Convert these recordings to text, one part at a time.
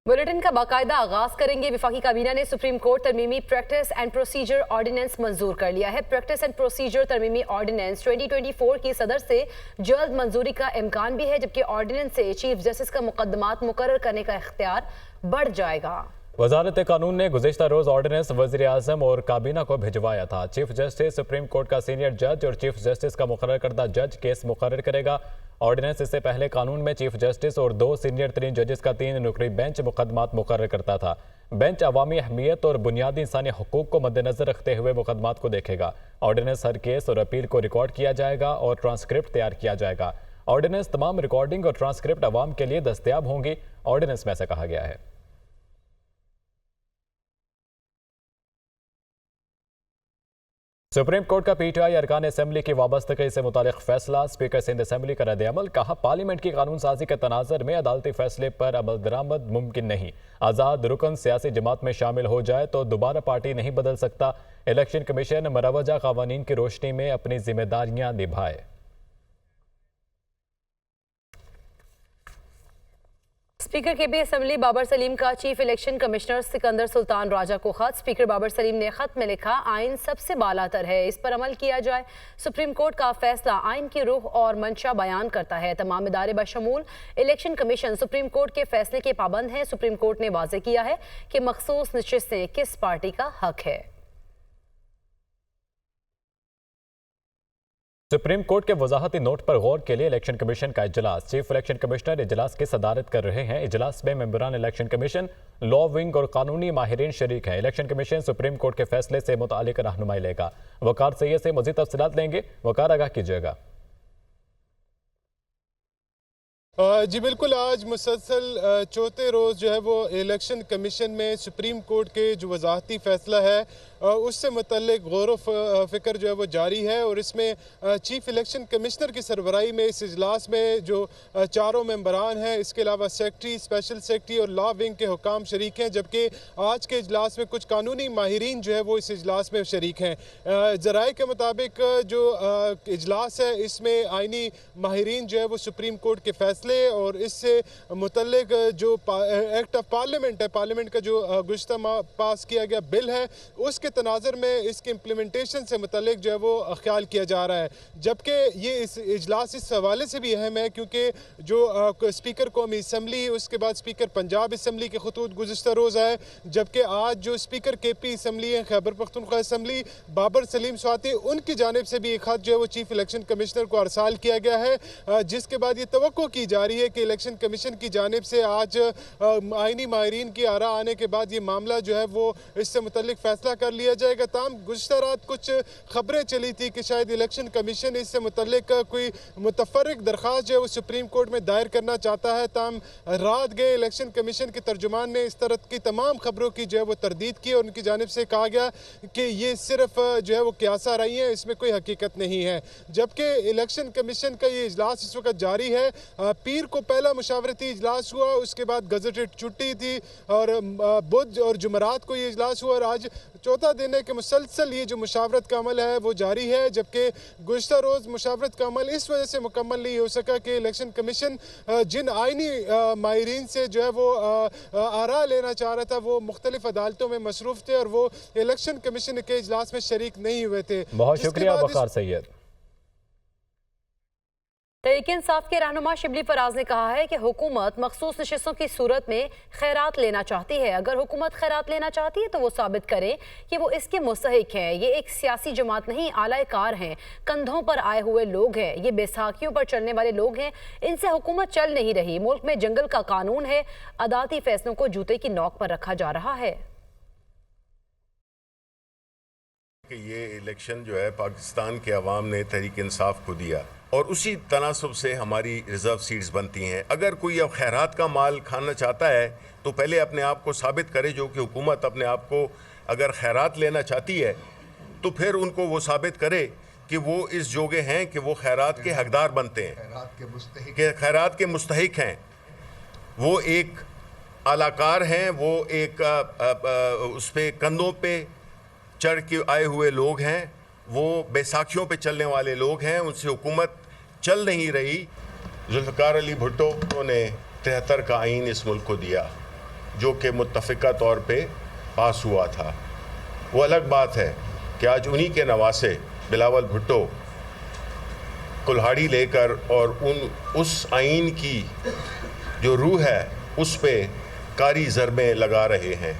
Bulletin का बाकायदा आगाज करेंगे। वफाकी काबीना ने सुप्रीम कोर्ट तरमीमी प्रैक्टिस एंड प्रोसीजर ऑर्डिनेंस मंजूर कर लिया है। प्रैक्टिस एंड प्रोसीजर तरमीमी ऑर्डिनेंस 2024 की सदर से जल्द मंजूरी का इम्कान भी है, जबकि ऑर्डिनेंस से चीफ जस्टिस का मुकदमात मुकर्रर करने का इख्तियार बढ़ जाएगा। वजारत कानून ने गुज़िश्ता रोज़ ऑर्डिनेंस वज़ीर आज़म और काबीना को भिजवाया था। चीफ जस्टिस सुप्रीम कोर्ट का सीनियर जज और चीफ जस्टिस का मुकर्रर करदा जज केस मुकर्रर करेगा। ऑर्डिनेंस इससे पहले कानून में चीफ जस्टिस और 2 सीनियर तरीन जजेस का 3 नुकरी बेंच मुकदमात मुकर्रर करता था। बेंच अवामी अहमियत और बुनियादी इंसानी हुकूक को मद्देनजर रखते हुए मुकदमात को देखेगा। ऑर्डिनेंस हर केस और अपील को रिकॉर्ड किया जाएगा और ट्रांसक्रिप्ट तैयार किया जाएगा। ऑर्डिनेंस तमाम रिकॉर्डिंग और ट्रांसक्रिप्ट अवाम के लिए दस्तयाब होंगी। ऑर्डिनेंस में ऐसा कहा गया है। सुप्रीम कोर्ट का पीटीआई अरकान असम्बली की वाबस्तगी से मुतालिक फैसला। स्पीकर सिंध असम्बली का रद्द-ए-अमल। कहा, पार्लियामेंट की कानून साजी के तनाजर में अदालती फैसले पर अमल दरामद मुमकिन नहीं। आज़ाद रुकन सियासी जमात में शामिल हो जाए तो दोबारा पार्टी नहीं बदल सकता। इलेक्शन कमीशन मरवजा कानून की रोशनी में अपनी जिम्मेदारियां निभाए। स्पीकर के भी असम्बली बाबर सलीम का chief election commissioner Sikandar Sultan Raja को खत। स्पीकर बाबर सलीम ने खत में लिखा, आइन सबसे बालातर है, इस पर अमल किया जाए। सुप्रीम कोर्ट का फैसला आइन की रूह और मंशा बयान करता है। तमाम इदारे बशमूल इलेक्शन कमीशन सुप्रीम कोर्ट के फैसले के पाबंद हैं। सुप्रीम कोर्ट ने वाज़ेह किया है कि मखसूस नशिस्तें किस पार्टी का हक है। सुप्रीम कोर्ट के वजाहती नोट पर गौर के लिए इलेक्शन कमीशन का इजलास। चीफ इलेक्शन कमिश्नर इजलास की सदारत कर रहे हैं। इजलास में मेंबरान इलेक्शन कमीशन, लॉ विंग और कानूनी माहिरीन शरीक हैं। इलेक्शन कमीशन सुप्रीम कोर्ट के फैसले से मुतालिक रहनुमाई लेगा। वकार सैयद से मजीद तफसीलात लेंगे। वकार, आगाह कीजिएगा। जी बिल्कुल, आज मुसलसल चौथे रोज़ जो है वो इलेक्शन कमीशन में सुप्रीम कोर्ट के जो वजाहती फ़ैसला है उससे मुतल्लिक गौर फ़िक्र जो है वो जारी है। और इसमें चीफ इलेक्शन कमिश्नर की सरबराही में इस इजलास में जो चारों मेंबरान हैं, इसके अलावा सेक्रेटरी, स्पेशल सेक्रेटरी और लॉ विंग के हुकाम शरीक हैं, जबकि आज के इजलास में कुछ कानूनी माहिरीन जो है वो इस इजलास में शरीक हैं। ज़राए के मुताबिक जो इजलास है इसमें आइनी माहिरीन जो है वो सुप्रीम कोर्ट के फैसले और इससे मुतल्लिक जो एक्ट ऑफ पार्लियामेंट है, पार्लियामेंट का जो गुज़श्ता माह पास किया गया बिल है, उसके तनाज़र में इसके इम्प्लीमेंटेशन से मुतल्लिक जो है वो ख्याल किया जा रहा है। जबकि ये इस इजलास इस हवाले से भी अहम है क्योंकि जो स्पीकर कौमी असम्बली, उसके बाद स्पीकर पंजाब असम्बली के खतूत गुज़श्ता रोज़ है, जबकि आज जो स्पीकर KP असम्बली है, खैबर पख्तूनख्वा असम्बली, बाबर सलीम स्वाति, उनकी जानिब से भी एक खत जो है वो चीफ इलेक्शन कमिश्नर को अरसाल किया गया है, जिसके बाद ये तवक्को की जा रही है कि इलेक्शन कमीशन की जानिब से आज आइनी माहिरीन की आरा आने के बाद ये मामला जो है वो इससे मुतल्लिक फैसला कर लिया जाएगा। ताम गुज़श्ता रात कुछ खबरें चली थी कि शायद इलेक्शन कमीशन इससे मुतल्लिक कोई मुतफर्रिक दरख्वास्त जो है वो सुप्रीम कोर्ट में दायर करना चाहता है। ताम रात गए इलेक्शन कमीशन के तर्जुमान ने इस तरह की तमाम खबरों की जो है वो तरदीद की और उनकी जानिब से कहा गया कि ये सिर्फ जो है वो क्यासा रही है, इसमें कोई हकीकत नहीं है। जबकि इलेक्शन कमीशन का ये इजलास इस वक्त जारी है। पीर को पहला मुशावरती इजलास हुआ, उसके बाद गजटेड छुट्टी थी और बुध और जुमरात को ये इजलास हुआ और आज चौथा दिन है कि मुसलसल ये जो मुशावरत का अमल है वो जारी है। जबकि गुज़श्ता रोज़ मुशावरत का अमल इस वजह से मुकम्मल नहीं हो सका कि इलेक्शन कमीशन जिन आइनी माहिरीन से जो है वो आरा लेना चाह रहा था वो मुख्तलिफ अदालतों में मसरूफ़ थे और वो इलेक्शन कमीशन के इजलास में शरीक नहीं हुए थे। बहुत शुक्रिया वकार सैयद। तहरीक-ए-इंसाफ के रहनुमा शिबली फराज ने कहा है कि हुकूमत मखसूस नशिस्तों की सूरत में खैरात लेना चाहती है। अगर हुकूमत खैरात लेना चाहती है तो वो साबित करे कि वो इसके मुस्तहिक है। ये एक सियासी जमात नहीं, आला कार हैं, कंधों पर आए हुए लोग हैं, ये बैसाखियों पर चलने वाले लोग हैं। इनसे हुकूमत चल नहीं रही। मुल्क में जंगल का कानून है, अदालती फैसलों को जूते की नोक पर रखा जा रहा है। कि ये इलेक्शन जो है पाकिस्तान के अवाम ने तहरीक इंसाफ को दिया और उसी तनासब से हमारी रिज़र्व सीट्स बनती हैं। अगर कोई अब खैरात का माल खाना चाहता है तो पहले अपने आप को साबित करे, जो कि हुकूमत अपने आप को अगर खैरात लेना चाहती है तो फिर उनको वो साबित करे कि वो इस जोगे हैं कि वो खैरात के हकदार बनते हैं, खैरात के मुस्तहिक हैं। वो एक आलाकार हैं, वो एक उस पर कंधों पे चढ़ के आए हुए लोग हैं, वो बैसाखियों पे चलने वाले लोग हैं। उनसे हुकूमत चल नहीं रही। जुल्फ़िकार अली भुट्टो ने 73 का आइन इस मुल्क को दिया। जो कि मुत्तफ़िका तौर पे पास हुआ था। वो अलग बात है कि आज उन्हीं के नवासे बिलावल भुट्टो कुल्हाड़ी लेकर और उस आइन की जो रूह है उस पे कारी ज़रबें लगा रहे हैं।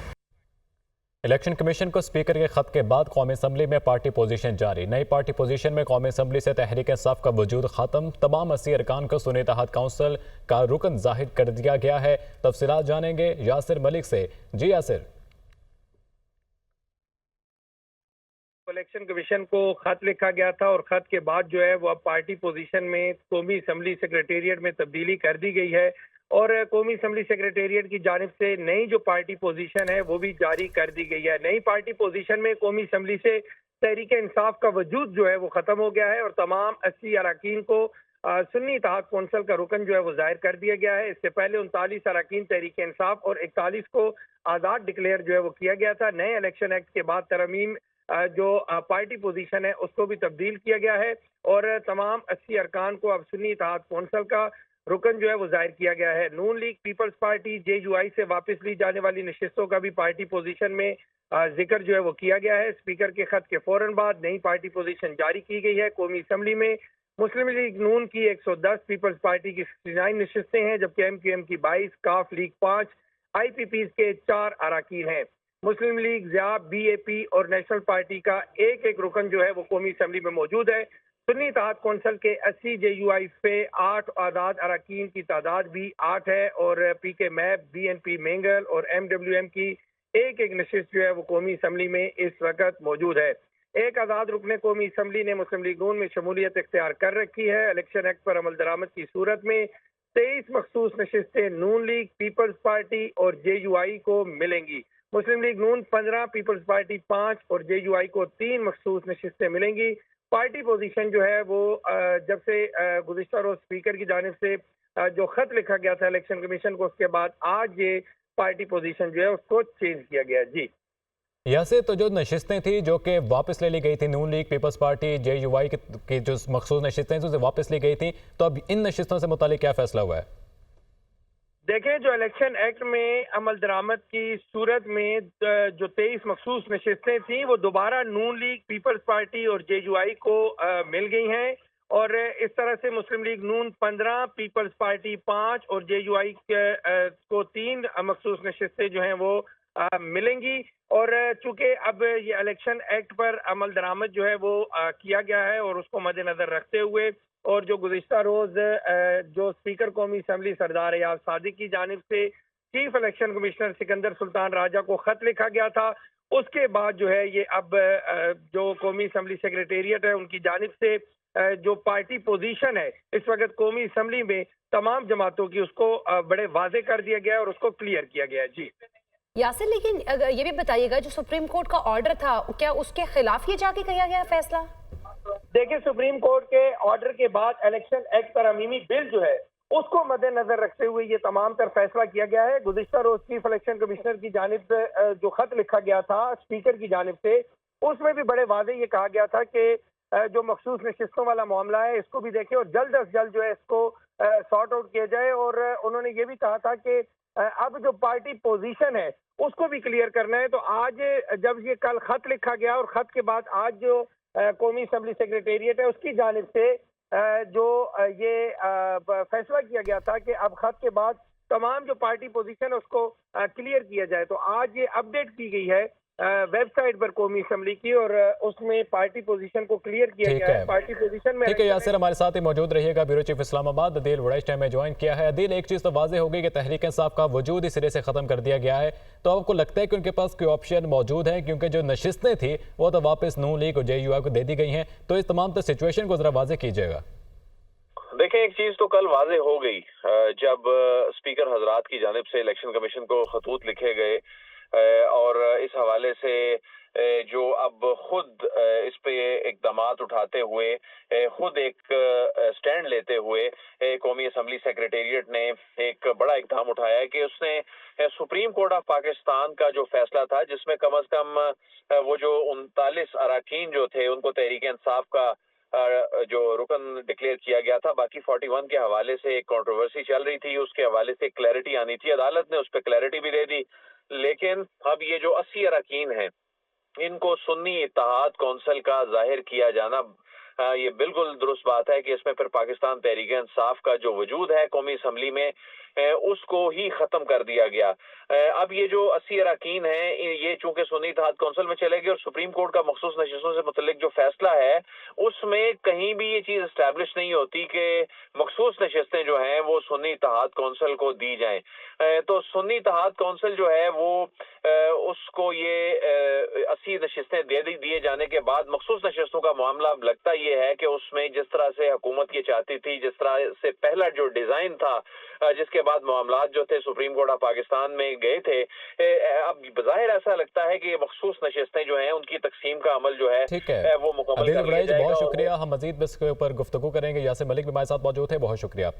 इलेक्शन कमीशन को स्पीकर के खत के बाद कौमी असम्बली में पार्टी पोजीशन जारी। नई पार्टी पोजीशन में कौमी असम्बली से तहरीक इंसाफ का वजूद खत्म। तमाम 80 अरकान को सुन्नी इत्तेहाद काउंसिल का रुकन जाहिर कर दिया गया है। तफसीलात जानेंगे यासिर मलिक से। जी यासिर। इलेक्शन कमीशन को खत लिखा गया था और खत के बाद जो है वो अब पार्टी पोजीशन में कौमी असम्बली सेक्रेटेरिएट में तब्दीली कर दी गई है और कौमी असम्बली सेक्रेटेरिएट की जानिब से नई जो पार्टी पोजीशन है वो भी जारी कर दी गई है। नई पार्टी पोजीशन में कौमी असम्बली से तहरीक इंसाफ का वजूद जो है वो खत्म हो गया है और तमाम 80 अरकान को सुन्नी इत्तेहाद कौंसिल का रुकन जो है वो जाहिर कर दिया गया है। इससे पहले 39 अरकान तहरीक इंसाफ और 41 को आज़ाद डिक्लेयर जो है वो किया गया था। नए इलेक्शन एक्ट के बाद तरमीम जो पार्टी पोजीशन है उसको भी तब्दील किया गया है और तमाम 80 अरकान को अब सुन्नी इत्तेहाद कौंसिल का रुकन जो है वो जाहिर किया गया है। नून लीग पीपल्स पार्टी JUI से वापस ली जाने वाली नशिस्तों का भी पार्टी पोजीशन में जिक्र जो है वो किया गया है। स्पीकर के खत के फौरन बाद नई पार्टी पोजीशन जारी की गई है। कौमी असम्बली में मुस्लिम लीग नून की 110, पीपल्स पार्टी की 69 नशिस्तें हैं जबकि MQM की 22, काफ लीग 5, IPPs के 4 अरकान हैं। मुस्लिम लीग, ज़ियाब, BAP और नेशनल पार्टी का एक एक रुकन जो है वो कौमी असम्बली में मौजूद है। सुन्नी इत्तेहाद कौंसिल के 80 JUI पे 8 आज़ाद अरकान की तादाद भी 8 है और PK मैप, BNP मेंगल और MWM की एक एक नशिस्त जो है वो कौमी असम्बली में इस वक्त मौजूद है। एक आज़ाद रुकने कौमी असम्बली ने मुस्लिम लीग नून में शमूलियत इख्तियार कर रखी है। इलेक्शन एक्ट पर अमल दरामद की सूरत में 23 मखसूस नशिस्तें नून लीग, पीपल्स पार्टी और JUI को मिलेंगी। मुस्लिम लीग नून 15, पीपल्स पार्टी 5 और JUI को 3 मखसूस नशिस्तें मिलेंगी। पार्टी पोजीशन जो है वो जब से गुज़िश्ता रोज स्पीकर की जानिब से जो खत लिखा गया था इलेक्शन कमीशन को उसके बाद आज ये पार्टी पोजीशन जो है उसको चेंज किया गया। जी यासिर, तो जो नशिस्तें थी जो कि वापस ले ली गई थी, नून लीग, पीपल्स पार्टी, JUI की जो मखसूस नशिस्तें थी उसे वापस ली गई थी, तो अब इन नशिस्तों से मुतालिक क्या फैसला हुआ है? देखें, जो इलेक्शन एक्ट में अमल दरामद की सूरत में जो 23 मखसूस नशिस्तें थी वो दोबारा नून लीग, पीपल्स पार्टी और JUI को मिल गई हैं और इस तरह से मुस्लिम लीग नून 15, पीपल्स पार्टी 5 और JUI को 3 मखसूस नशिस्तें जो हैं वो मिलेंगी। और चूंकि अब ये इलेक्शन एक्ट पर अमल दरामद जो है वो किया गया है और उसको मद्देनजर रखते हुए और जो गुज़िश्ता रोज जो स्पीकर कौमी असम्बली सरदार एयाज सादिक की जानिब से chief election commissioner Sikandar Sultan Raja को खत लिखा गया था, उसके बाद जो है ये अब जो कौमी असम्बली सेक्रेटेरिएट है उनकी जानिब से जो पार्टी पोजीशन है इस वक्त कौमी असम्बली में तमाम जमातों की उसको बड़े वाजे कर दिया गया और उसको क्लियर किया गया। जी यासिर, लेकिन ये भी बताइएगा जो सुप्रीम कोर्ट का ऑर्डर था क्या उसके खिलाफ ये जाके किया गया फैसला? देखिए, सुप्रीम कोर्ट के ऑर्डर के बाद इलेक्शन एक्ट पर अमीमी बिल जो है उसको मद्देनजर रखते हुए ये तमाम तर फैसला किया गया है। गुज़िश्ता रोज चीफ इलेक्शन कमिश्नर की जानिब जो खत लिखा गया था स्पीकर की जानिब से उसमें भी बड़े वादे ये कहा गया था कि जो मखसूस नशिस्तों वाला मामला है इसको भी देखें और जल्द अज जल्द जो है इसको सॉर्ट आउट किया जाए। और उन्होंने ये भी कहा था कि अब जो पार्टी पोजीशन है उसको भी क्लियर करना है। तो आज जब ये कल खत लिखा गया और खत के बाद आज जो कौमी असम्बली सेक्रेटेरिएट है उसकी जानिब से जो ये फैसला किया गया था कि अब खत के बाद तमाम जो पार्टी पोजीशन है उसको क्लियर किया जाए। तो आज ये अपडेट की गई है वेबसाइट पर कौमी असम्बली की और उसमें पार्टी पोजीशन को क्लियर किया गया है। पार्टी पोजीशन में ठीक है यासिर, हमारे साथ ही मौजूद रहिएगा। Bureau chief Islamabad Adeel वड़ाइश time में ज्वाइन किया है। अदील, एक चीज़ तो वाज़ेह हो गई कि तहरीक इंसाफ का वजूद ही सिरे से ख़त्म कर दिया गया है, तो आपको लगता है कि उनके पास कोई ऑप्शन मौजूद है? क्योंकि जो नशिस्तें थी वो तो वापस नून लीग और JUI को दे दी गई हैं, तो इस तमाम सिचुएशन को ज़रा वाज़ेह कीजिएगा। देखें, एक चीज तो कल वाजे हो गई जब स्पीकर हजरात की जानिब से इलेक्शन कमीशन को खतूत लिखे गए और इस हवाले से जो अब खुद इस पे इक़दामात उठाते हुए खुद एक स्टैंड लेते हुए कौमी असम्बली सेक्रेटेरिएट ने एक बड़ा इक़दाम उठाया है कि उसने सुप्रीम कोर्ट ऑफ पाकिस्तान का जो फैसला था जिसमें कम अज कम वो जो 39 अरकान जो थे उनको तहरीक इंसाफ का जो रुकन डिक्लेयर किया गया था। बाकी 41 के हवाले से एक कंट्रोवर्सी चल रही थी, उसके हवाले से क्लैरिटी आनी थी, अदालत ने उस पर क्लैरिटी भी दे दी। लेकिन अब ये जो 80 अरकान हैं, इनको सुन्नी इत्तेहाद कौंसिल का जाहिर किया जाना, ये बिल्कुल दुरुस्त बात है कि इसमें फिर पाकिस्तान तहरीक इंसाफ का जो वजूद है कौमी असम्बली में, उसको ही खत्म कर दिया गया। अब ये जो 80 अरकान हैं, ये चूंकि सुन्नी इत्तेहाद कौंसिल में चले गए और सुप्रीम कोर्ट का मखसूस नशिस्तों से मुतल्लिक जो फैसला है उसमें कहीं भी ये चीज एस्टैब्लिश नहीं होती कि मखसूस नशिस्तें जो हैं वो सुन्नी इत्तेहाद कौंसिल को दी जाएं। तो सुन्नी इत्तेहाद कौंसिल जो है वो उसको ये 80 नशिस्तें दिए जाने के बाद मखसूस नशिस्तों का मामला अब लगता ये है कि उसमें जिस तरह से हुकूमत ये चाहती थी, जिस तरह से पहला जो डिजाइन था, जिसके बाद मामलात जो थे सुप्रीम कोर्ट ऑफ पाकिस्तान में गए थे, अब बज़ाहिर ऐसा लगता है कि मखसूस नशिस्तें जो हैं उनकी तकसीम का अमल जो है ठीक है वो मुकम्मल कर लिया बहुत जाएगा। शुक्रिया। हम मजीद इसके ऊपर गुफ्तगू करेंगे। यासिर मलिक भी हमारे साथ मौजूद थे, बहुत शुक्रिया।